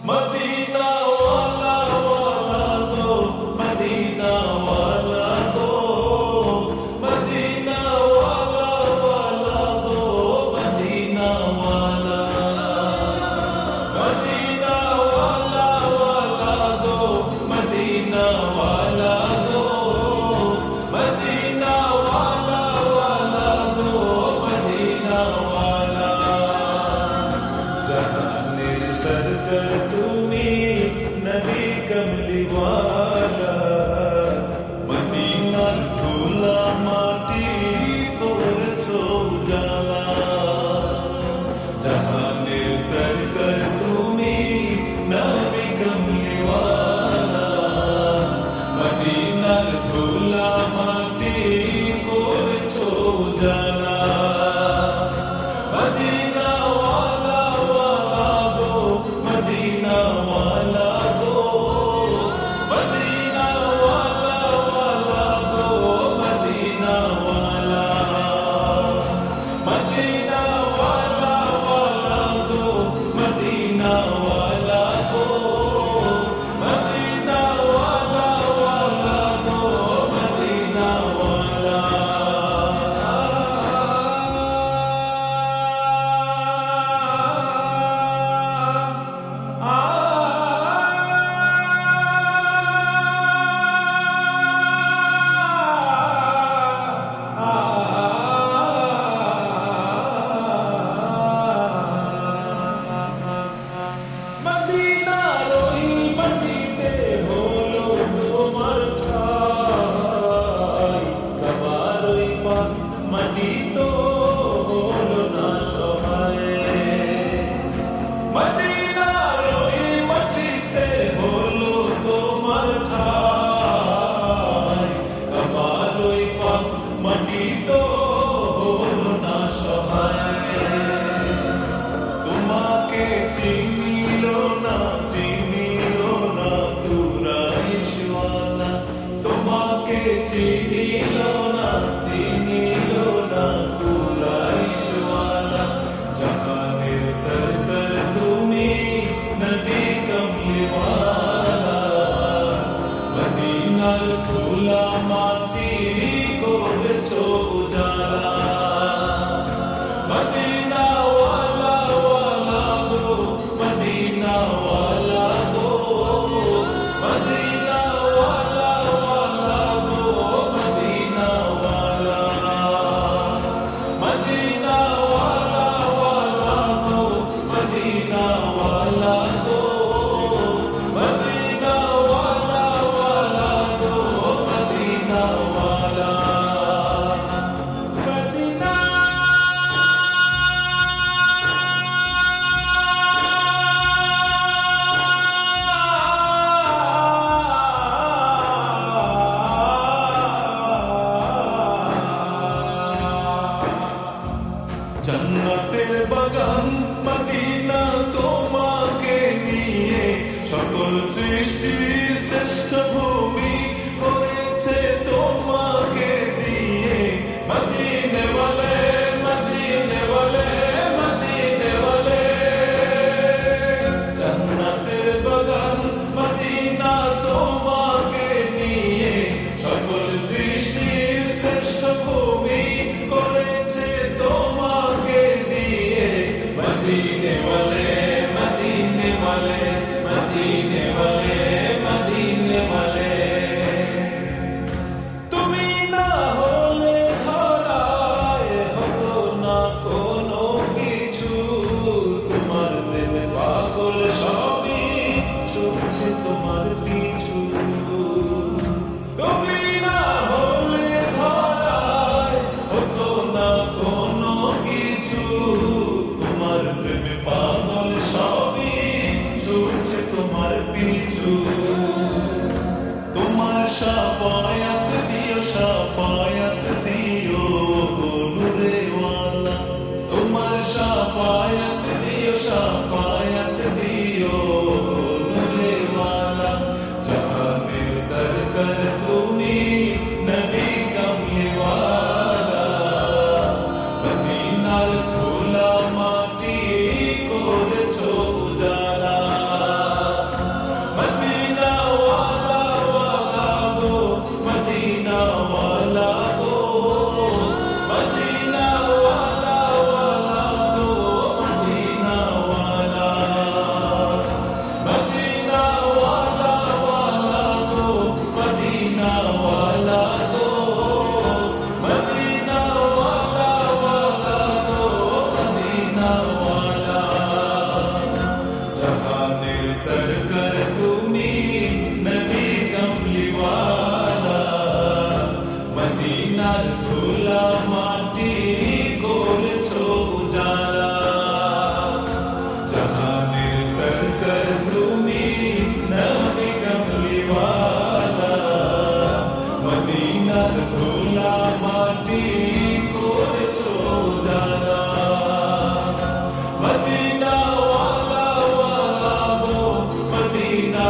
Medina वाला वाला दो, मदीना वाला दो, मदीना वाला वाला दो, मदीना वाला, मदीना वाला वाला दो, मदीना वाला दो, मदीना वाला वाला दो, मदीना वाला। जहानेर सरकर তুমি নবী কমলি ওয়ালা, মদিনার ধুলা মাটি করেছো উজালা। জাহানের সরকার তুমি নবী কমলি ওয়ালা, মদিনার ধুলা মাটি করেছো উজালা। মদিনা ওয়ালা ওয়ালা দো, মদিনা ওয়ালা দো, মদিনা ওয়ালা ওয়ালা দো, মদিনা ওয়ালা, মদিনা ওয়ালা ওয়ালা দো, মদিনা ওয়ালা দো, মদিনা ওয়ালা ওয়ালা দো, মদিনা ওয়ালা। মদিনার ওই মাটিতে হলো তোমার ঠাই, কাবার ওই পাক মাটি তো হলো না সহায়। মদিনার ওই মাটিতে হলো তোমার ঠাই, কাবার ওই পাক মাটি তো হলো না সহায়। তোমাকে চিনিল না কুরাইশওয়ালা, তোমাকে চিনিল না কুরাইশওয়ালা। জাহানের সরকার তুমি নবী কমলি ওয়ালা, মদিনার ধুলা মাটি করেছো উজালা। মদিনা ওয়ালা ওয়ালা দো, মদিনা ওয়ালা দো, মদিনা ওয়ালা ওয়ালা দো, মদিনা ওয়ালা, মদিনা ওয়ালা ওয়ালা দো, মদিনা ওয়ালা দো, মদিনা ওয়ালা ওয়ালা দো, মদিনা ওয়ালা। জান্নাতের বাগান মদিনা তোমাকে নিয়ে, সকল সৃষ্টি শ্রেষ্ঠ ভূমি করেছে তোমাকে দিয়ে। মদিনে ওয়ালে, মদিনে ওয়ালে, মদিনে ওয়ালে। জান্নাতের বাগান মদিনা তোমাকে নিয়ে, সকল সৃষ্টি শ্রেষ্ঠ ভূমি করেছে তোমাকে দিয়ে। মদিনে ওয়ালে, মদিনে ওয়ালে, মদিনে ওয়ালে, মদিনে ওয়ালে। তুমি না হলে ধরায় হতো না কোনো কিছু, তোমার প্রেমে পাগল সবই চলছে তোমার পিছু। তুমি না হলে ধরায় হতো না কোনো কিছু, তোমার প্রেমে পাগল সবই চলছে তোমার পিছু। তোমার শাফায়াত দিও, শাফায়াত দিও নূরে ওয়ালা। তোমার শাফায়াত দিও, শাফায়াত দিও নূরে ওয়ালা। জাহানের সরকার তুমি নবী কমলি ওয়ালা, মদিনার ধুলা মাটি করেছো উজালা। सरकर তুমি নবী কমলিওয়ালা মদিনার ধুলা মাটি করেছো উজালা জাহানের সরকার তুমি নবী কমলিওয়ালা মদিনার ধুলা মাটি করেছো উজালা মদিনা ওয়ালা ওয়ালা গো মদিনা